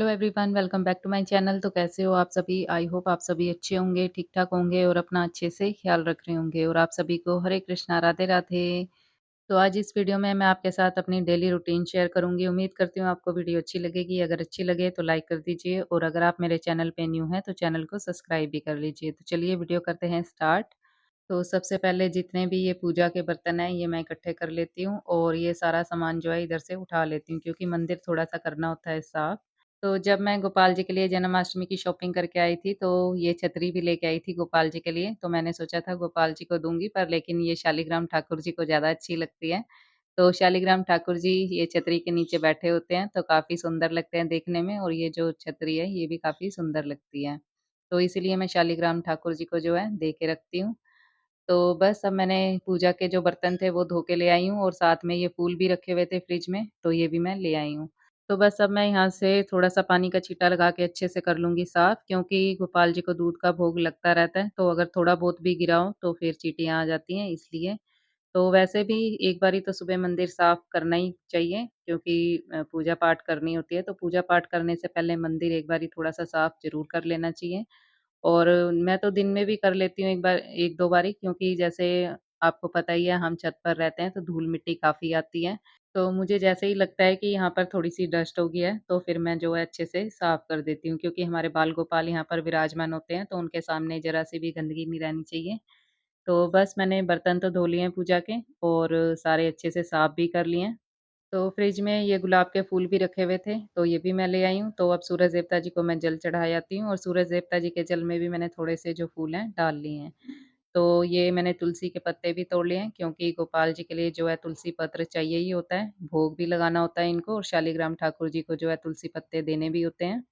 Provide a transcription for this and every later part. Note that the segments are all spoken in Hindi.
Hello everyone, welcome back to my channel. तो कैसे हो आप सभी? आई होप आप सभी अच्छे होंगे, ठीक-ठाक होंगे और अपना अच्छे से ख्याल रख रहे होंगे और आप सभी को हरे कृष्णा, राधे-राधे। तो आज इस वीडियो में मैं आपके साथ अपनी डेली रूटीन शेयर करूँगी। उम्मीद करती हूँ आपको वीडियो अच्छी लगेगी। अगर अच्छी लगे तो लाइक कर दीजिए और अगर आप मेरे चैनल पे न्यू हैं तो चैनल को सब्सक्राइब भी कर लीजिए। तो चलिए वीडियो करते हैं स्टार्ट। तो सबसे पहले जितने भी ये पूजा के बर्तन हैं, ये मैं इकट्ठे कर लेती हूँ और ये सारा सामान जो है इधर से उठा लेती हूँ क्योंकि मंदिर थोड़ा-सा करना होता है साफ। तो जब मैं गोपाल जी के लिए जन्माष्टमी की शॉपिंग करके आई थी, तो ये छतरी भी लेके आई थी गोपाल जी के लिए। तो मैंने सोचा था गोपाल जी को दूँगी पर लेकिन ये शालिग्राम ठाकुर जी को ज़्यादा अच्छी लगती है। तो शालिग्राम ठाकुर जी ये छतरी के नीचे बैठे होते हैं, तो काफ़ी सुंदर लगते हैं देखने में और ये जो छतरी है, ये भी काफ़ी सुंदर लगती है। तो इसीलिए मैं शालिग्राम ठाकुर जी को जो है दे के रखती हूँ। तो बस अब मैंने पूजा के जो बर्तन थे वो धो के ले आई हूँ और साथ में ये फूल भी रखे हुए थे फ्रिज में, तो ये भी मैं ले आई हूँ। तो बस अब मैं यहाँ से थोड़ा-सा पानी का छींटा लगा के अच्छे से कर लूँगी साफ क्योंकि गोपाल जी को दूध का भोग लगता रहता है, तो अगर थोड़ा बहुत भी गिरा हो तो फिर चींटियाँ आ जाती हैं इसलिए। तो वैसे भी एक बारी तो सुबह मंदिर साफ करना ही चाहिए क्योंकि पूजा पाठ करनी होती है, तो पूजा पाठ करने से पहले मंदिर एक बारी थोड़ा-सा साफ ज़रूर कर लेना चाहिए। और मैं तो दिन में भी कर लेती हूँ 1-2 बारी क्योंकि जैसे आपको पता ही है हम छत पर रहते हैं तो धूल-मिट्टी काफ़ी आती है। तो मुझे जैसे ही लगता है कि यहाँ पर थोड़ी-सी डस्ट हो गई है तो फिर मैं जो है अच्छे से साफ कर देती हूँ क्योंकि हमारे बाल गोपाल यहाँ पर विराजमान होते हैं तो उनके सामने ज़रा-सी भी गंदगी नहीं रहनी चाहिए। तो बस मैंने बर्तन तो धो लिए हैं पूजा के और सारे अच्छे से साफ भी कर लिए हैं। तो फ्रिज में ये गुलाब के फूल भी रखे हुए थे, तो ये भी मैं ले आई हूँ। तो अब सूरज देवता जी को मैं जल चढ़ा आती हूँ और सूरज देवता जी के जल में भी मैंने थोड़े से जो फूल हैं डाल लिए हैं। तो ये मैंने तुलसी के पत्ते भी तोड़ लिए हैं क्योंकि गोपाल जी के लिए जो है तुलसी पत्र चाहिए ही होता है, भोग भी लगाना होता है इनको और शालिग्राम ठाकुर जी को जो है तुलसी पत्ते देने भी होते हैं।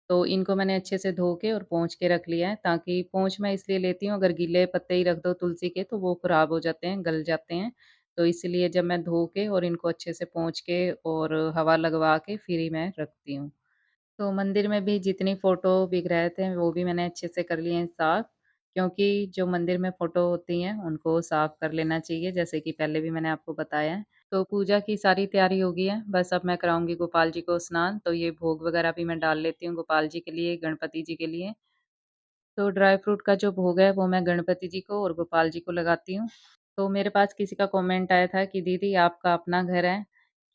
तो इनको मैंने अच्छे से धो के और पोंछ के रख लिया है ताकि पोंछ मैं इसलिए लेती हूँ अगर गीले पत्ते ही रख दो तुलसी के तो वो खराब हो जाते हैं, गल जाते हैं। तो इसलिए जब मैं धो के और इनको अच्छे से पोंछ के और हवा लगवा के फिर ही मैं रखती हूँ। तो मंदिर में भी जितनी फ़ोटो विग्रह थे वो भी मैंने अच्छे से कर लिए हैं साफ़, क्योंकि जो मंदिर में फ़ोटो होती हैं उनको साफ़ कर लेना चाहिए जैसे कि पहले भी मैंने आपको बताया है। तो पूजा की सारी तैयारी हो गई है, बस अब मैं कराऊँगी गोपाल जी को स्नान, तो ये भोग वगैरह भी मैं डाल लेती हूँ गोपाल जी के लिए, गणपति जी के लिए। तो ड्राई फ्रूट का जो भोग है वो मैं गणपति जी को और गोपाल जी को लगाती हूँ। तो मेरे पास किसी का कमेंट आया था कि दीदी आपका अपना घर है,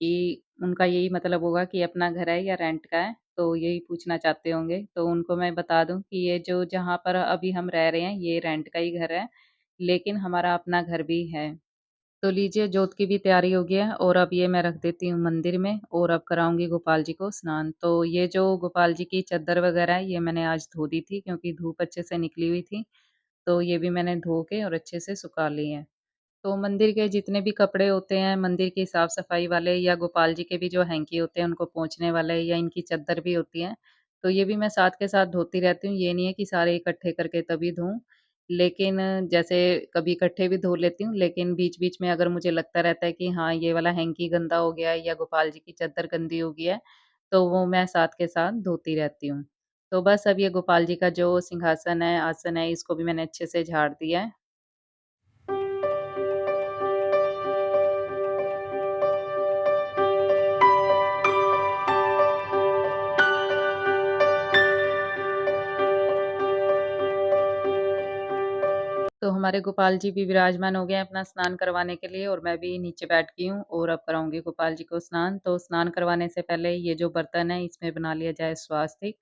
कि उनका यही मतलब होगा कि अपना घर है या रेंट का है? तो यही पूछना चाहते होंगे। तो उनको मैं बता दूँ कि ये जो जहाँ पर अभी हम रह रहे हैं ये रेंट का ही घर है, लेकिन हमारा अपना घर भी है। तो लीजिए जोत की भी तैयारी हो गई है और अब ये मैं रख देती हूँ मंदिर में और अब कराऊँगी गोपाल जी को स्नान। तो ये जो गोपाल जी की चद्दर वग़ैरह है ये मैंने आज धो दी थी क्योंकि धूप अच्छे से निकली हुई थी। तो ये भी मैंने धो के और अच्छे से सुखा ली हैं। तो मंदिर के जितने भी कपड़े होते हैं, मंदिर की साफ-सफाई वाले या गोपाल जी के भी जो हैंकी होते हैं उनको पोंछने वाले या इनकी चद्दर भी होती है, तो ये भी मैं साथ के साथ धोती रहती हूँ। ये नहीं है कि सारे इकट्ठे करके तभी धोऊँ। लेकिन जैसे कभी इकट्ठे भी धो लेती हूँ, लेकिन बीच-बीच में अगर मुझे लगता रहता है कि हाँ, ये वाला हैंकी गंदा हो गया है या गोपाल जी की चद्दर गंदी हो गई है, तो वो मैं साथ के साथ धोती रहती हूँ। तो बस अब ये गोपाल जी का जो सिंहासन है, आसन है, इसको भी मैंने अच्छे से झाड़ दिया है। तो हमारे गोपाल जी भी विराजमान हो गए हैं अपना स्नान करवाने के लिए और मैं भी नीचे बैठ गई हूँ और अब कराऊँगी गोपाल जी को स्नान। तो स्नान करवाने से पहले ये जो बर्तन है इसमें बना लिया जाए स्वास्तिक।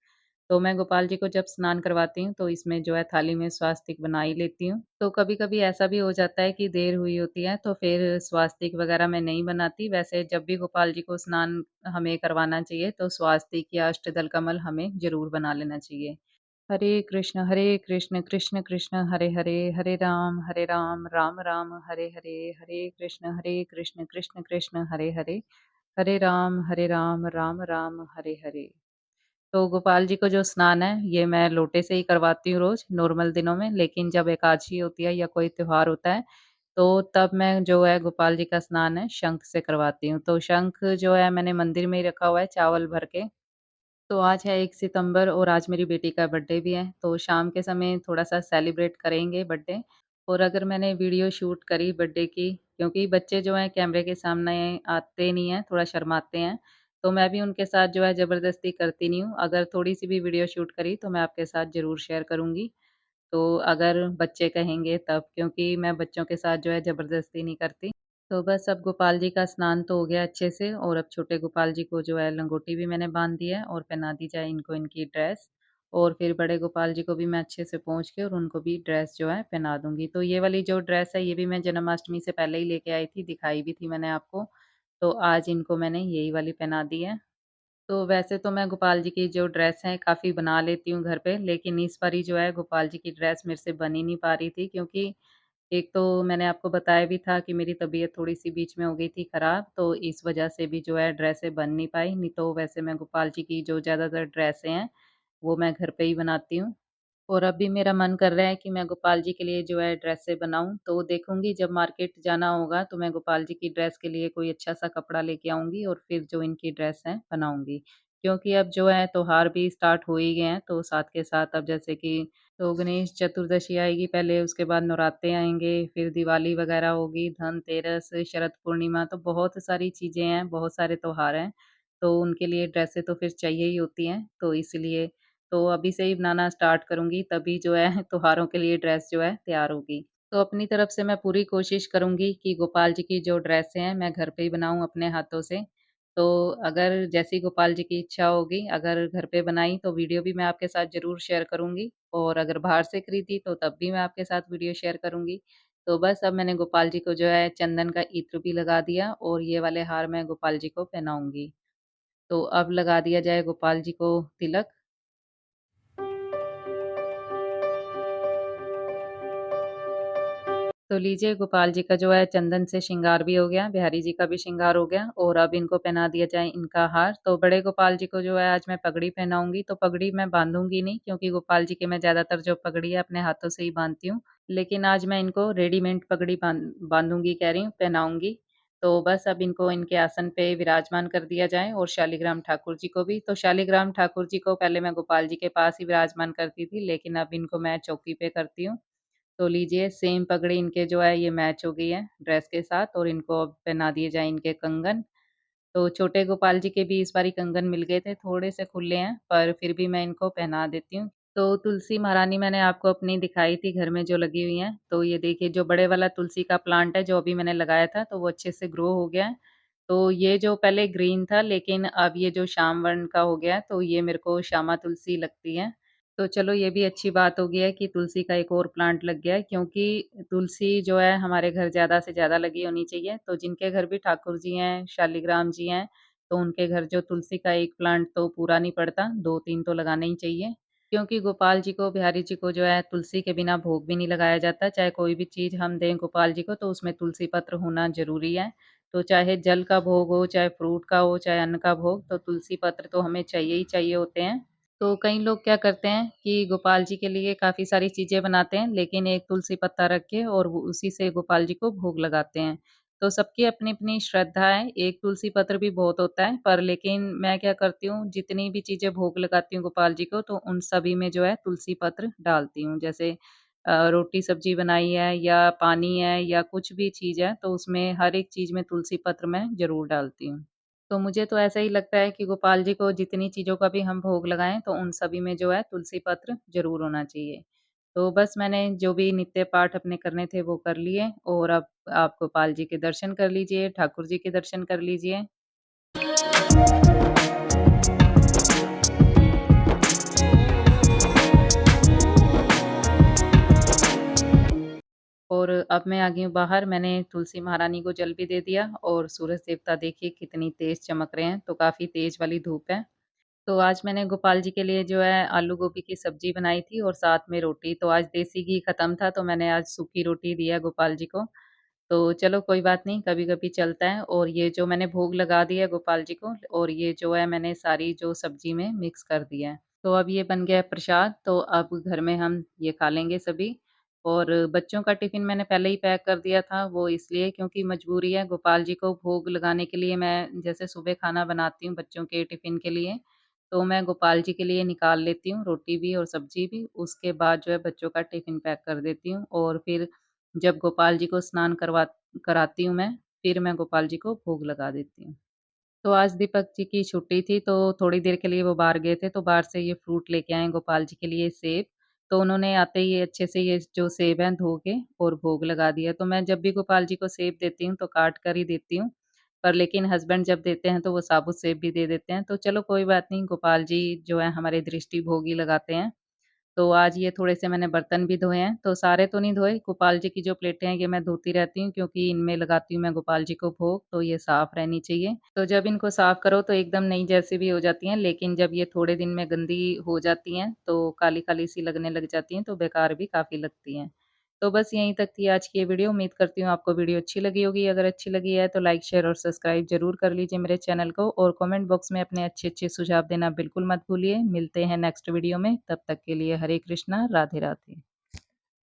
तो मैं गोपाल जी को जब स्नान करवाती हूँ तो इसमें जो है थाली में स्वास्तिक बना ही लेती हूँ। तो कभी-कभी ऐसा भी हो जाता है कि देर हुई होती है तो फिर स्वास्तिक वगैरह मैं नहीं बनाती। वैसे जब भी गोपाल जी को स्नान हमें करवाना चाहिए तो स्वास्तिक या अष्टदल कमल हमें ज़रूर बना लेना चाहिए। हरे कृष्ण, कृष्ण कृष्ण, हरे हरे, हरे राम, राम राम, हरे हरे, हरे कृष्ण, कृष्ण कृष्ण, हरे हरे, हरे राम, राम राम, हरे हरे। तो गोपाल जी को जो स्नान है, ये मैं लोटे से ही करवाती हूँ रोज़, नॉर्मल दिनों में, लेकिन जब एकादशी होती है या कोई त्योहार होता है, तो तब मैं जो है गोपाल जी का स्नान है शंख से करवाती हूँ। तो शंख जो है मैंने मंदिर में ही रखा हुआ है चावल भर के। तो आज है 1 सितंबर और आज मेरी बेटी का बर्थडे भी है, तो शाम के समय थोड़ा-सा सेलिब्रेट करेंगे बर्थडे। और अगर मैंने वीडियो शूट करी बर्थडे की क्योंकि बच्चे जो हैं कैमरे के सामने आते नहीं हैं, थोड़ा शर्माते हैं, तो मैं भी उनके साथ जो है ज़बरदस्ती करती नहीं हूँ। अगर थोड़ी-सी भी वीडियो शूट करी तो मैं आपके साथ ज़रूर शेयर करूँगी। तो अगर बच्चे कहेंगे तब, क्योंकि मैं बच्चों के साथ जो है ज़बरदस्ती नहीं करती। तो बस अब गोपाल जी का स्नान तो हो गया अच्छे से और अब छोटे गोपाल जी को जो है लंगोटी भी मैंने बाँध दी है और पहना दी जाए इनको इनकी ड्रेस। और फिर बड़े गोपाल जी को भी मैं अच्छे से पोंछ के और उनको भी ड्रेस जो है पहना दूँगी। तो ये वाली जो ड्रेस है ये भी मैं जन्माष्टमी से पहले ही लेके आई थी, दिखाई भी थी मैंने आपको। तो आज इनको मैंने यही वाली पहना दी है। तो वैसे तो मैं गोपाल जी की जो ड्रेस है काफ़ी बना लेती हूँ घर पे, लेकिन इस बारी जो है गोपाल जी की ड्रेस मेरे से बन ही नहीं पा रही थी, क्योंकि एक तो मैंने आपको बताया भी था कि मेरी तबीयत थोड़ी-सी बीच में हो गई थी खराब, तो इस वजह से भी जो है ड्रेसें बन नहीं पाई, नहीं तो वैसे मैं गोपाल जी की जो ज़्यादातर ड्रेसें हैं, वो मैं घर पे ही बनाती हूँ। और अभी मेरा मन कर रहा है कि मैं गोपाल जी के लिए जो है ड्रेसें बनाऊँ, तो देखूँगी जब मार्केट जाना होगा तो मैं गोपाल जी की ड्रेस के लिए कोई अच्छा-सा कपड़ा लेके आऊँगी और फिर जो इनकी ड्रेस है बनाऊँगी। क्योंकि अब जो है त्योहार भी स्टार्ट हो ही गए हैं, तो साथ के साथ अब जैसे कि तो गणेश चतुर्दशी आएगी पहले, उसके बाद नवरात्रे आएँगे, फिर दिवाली वगैरह होगी, धनतेरस, शरद पूर्णिमा, तो बहुत सारी चीज़ें हैं, बहुत सारे त्योहार हैं, तो उनके लिए ड्रेसें तो फिर चाहिए ही होती हैं, तो इसलिए तो अभी से ही बनाना स्टार्ट करूँगी, तभी जो है त्योहारों के लिए ड्रेस जो है तैयार होगी। तो अपनी तरफ से मैं पूरी कोशिश करूँगी कि गोपाल जी की जो ड्रेसें हैं मैं घर पे ही बनाऊँ अपने हाथों से। तो अगर जैसी गोपाल जी की इच्छा होगी, अगर घर पे बनाई तो वीडियो भी मैं आपके साथ ज़रूर शेयर करूँगी, और अगर बाहर से खरीदी तो तब भी मैं आपके साथ वीडियो शेयर करूँगी। तो बस अब मैंने गोपाल जी को जो है चंदन का इत्र भी लगा दिया और ये वाले हार मैं गोपाल जी को पहनाऊँगी। तो अब लगा दिया जाए गोपाल जी को तिलक। तो लीजिए गोपाल जी का जो है चंदन से श्रृंगार भी हो गया, बिहारी जी का भी श्रृंगार हो गया और अब इनको पहना दिया जाए इनका हार। तो बड़े गोपाल जी को जो है आज मैं पगड़ी पहनाऊँगी, तो पगड़ी मैं बाँधूँगी नहीं, क्योंकि गोपाल जी के मैं ज़्यादातर जो पगड़ी है अपने हाथों से ही बाँधती हूँ। लेकिन आज मैं इनको रेडीमेड पगड़ी बाँधूँगी कह रही हूँ, पहनाऊँगी। तो बस अब इनको इनके आसन पे विराजमान कर दिया जाए और शालिग्राम ठाकुर जी को भी। तो शालिग्राम ठाकुर जी को पहले मैं गोपाल जी के पास ही विराजमान करती थी, लेकिन अब इनको मैं चौकी पे करती हूँ। तो लीजिए सेम पगड़ी इनके जो है ये मैच हो गई है ड्रेस के साथ और इनको अब पहना दिए जाएँ इनके कंगन। तो छोटे गोपाल जी के भी इस बारी कंगन मिल गए थे, थोड़े से खुले हैं, पर फिर भी मैं इनको पहना देती हूँ। तो तुलसी महारानी मैंने आपको अपनी दिखाई थी घर में जो लगी हुई हैं, तो ये देखिए जो बड़े वाला तुलसी का प्लांट है जो अभी मैंने लगाया था, तो वो अच्छे से ग्रो हो गया है। तो ये जो पहले ग्रीन था, लेकिन अब ये जो श्याम वर्ण का हो गया है, तो ये मेरे को श्यामा तुलसी लगती है। तो चलो ये भी अच्छी बात हो गई है कि तुलसी का एक और प्लांट लग गया है, क्योंकि तुलसी जो है हमारे घर ज़्यादा से ज़्यादा लगी होनी चाहिए। तो जिनके घर भी ठाकुर जी हैं, शालिग्राम जी हैं, तो उनके घर जो तुलसी का एक प्लांट तो पूरा नहीं पड़ता, 2-3 तो लगाने ही चाहिए। क्योंकि गोपाल जी को, बिहारी जी को जो है तुलसी के बिना भोग भी नहीं लगाया जाता। चाहे कोई भी चीज़ हम दें गोपाल जी को तो उसमें तुलसी पत्र होना ज़रूरी है। तो चाहे जल का भोग हो, चाहे फ्रूट का हो, चाहे अन्न का भोग, तो तुलसी पत्र तो हमें चाहिए ही चाहिए होते हैं। तो कई लोग क्या करते हैं कि गोपाल जी के लिए काफ़ी सारी चीज़ें बनाते हैं, लेकिन एक तुलसी पत्ता रख के और वो उसी से गोपाल जी को भोग लगाते हैं। तो सबकी अपनी-अपनी श्रद्धा है, एक तुलसी पत्र भी बहुत होता है, पर लेकिन मैं क्या करती हूँ, जितनी भी चीज़ें भोग लगाती हूँ गोपाल जी को, तो उन सभी में जो है तुलसी पत्र डालती हूँ। जैसे रोटी-सब्ज़ी बनाई है या पानी है या कुछ भी चीज़ है, तो उसमें हर एक चीज़ में तुलसी पत्र मैं ज़रूर डालती हूँ। तो मुझे तो ऐसा ही लगता है कि गोपाल जी को जितनी चीज़ों का भी हम भोग लगाएँ, तो उन सभी में जो है तुलसी पत्र ज़रूर होना चाहिए। तो बस मैंने जो भी नित्य पाठ अपने करने थे वो कर लिए और अब आप गोपाल जी के दर्शन कर लीजिए, ठाकुर जी के दर्शन कर लीजिए। और अब मैं आ गई हूँ बाहर, मैंने तुलसी महारानी को जल भी दे दिया और सूरज देवता देखिए कितनी तेज़ चमक रहे हैं, तो काफ़ी तेज़ वाली धूप है। तो आज मैंने गोपाल जी के लिए जो है आलू गोभी की सब्ज़ी बनाई थी और साथ में रोटी। तो आज देसी घी खत्म था, तो मैंने आज सूखी रोटी दिया गोपाल जी को। तो चलो कोई बात नहीं, कभी-कभी चलता है। और ये जो मैंने भोग लगा दिया है गोपाल जी को और ये जो है मैंने सारी जो सब्ज़ी में मिक्स कर दिया है। तो अब ये बन गया है प्रसाद, तो अब घर में हम ये खा लेंगे सभी। और बच्चों का टिफ़िन मैंने पहले ही पैक कर दिया था, वो इसलिए क्योंकि मजबूरी है, गोपाल जी को भोग लगाने के लिए मैं जैसे सुबह खाना बनाती हूँ बच्चों के टिफ़िन के लिए, तो मैं गोपाल जी के लिए निकाल लेती हूँ रोटी भी और सब्ज़ी भी, उसके बाद जो है बच्चों का टिफ़िन पैक कर देती हूँ और फिर जब गोपाल जी को स्नान कराती हूँ मैं, फिर मैं गोपाल जी को भोग लगा देती हूँ। तो आज दीपक जी की छुट्टी थी, तो थोड़ी देर के लिए वो बाहर गए थे, तो बाहर से ये फ्रूट लेके आए गोपाल जी के लिए सेब। तो उन्होंने आते ही अच्छे से ये जो सेब हैं धो के और भोग लगा दिया। तो मैं जब भी गोपाल जी को सेब देती हूँ, तो काट कर ही देती हूँ। पर लेकिन हस्बैंड जब देते हैं, तो वो साबुत सेब भी दे देते हैं। तो चलो कोई बात नहीं, गोपाल जी जो है हमारे दृष्टि भोग ही लगाते हैं। तो आज ये थोड़े-से मैंने बर्तन भी धोए हैं, तो सारे तो नहीं धोए, गोपाल जी की जो प्लेटें हैं ये मैं धोती रहती हूँ क्योंकि इनमें लगाती हूँ मैं गोपाल जी को भोग, तो ये साफ रहनी चाहिए। तो जब इनको साफ करो तो एकदम नई जैसी भी हो जाती हैं, लेकिन जब ये थोड़े दिन में गंदी हो जाती हैं, तो काली-काली सी लगने लग जाती हैं, तो बेकार भी काफ़ी लगती हैं। तो बस यहीं तक थी आज की ये वीडियो, उम्मीद करती हूँ आपको वीडियो अच्छी लगी होगी। अगर अच्छी लगी है तो लाइक, शेयर और सब्सक्राइब ज़रूर कर लीजिए मेरे चैनल को और कमेंट बॉक्स में अपने अच्छे-अच्छे सुझाव देना बिल्कुल मत भूलिए। मिलते हैं नेक्स्ट वीडियो में, तब तक के लिए हरे कृष्णा, राधे राधे।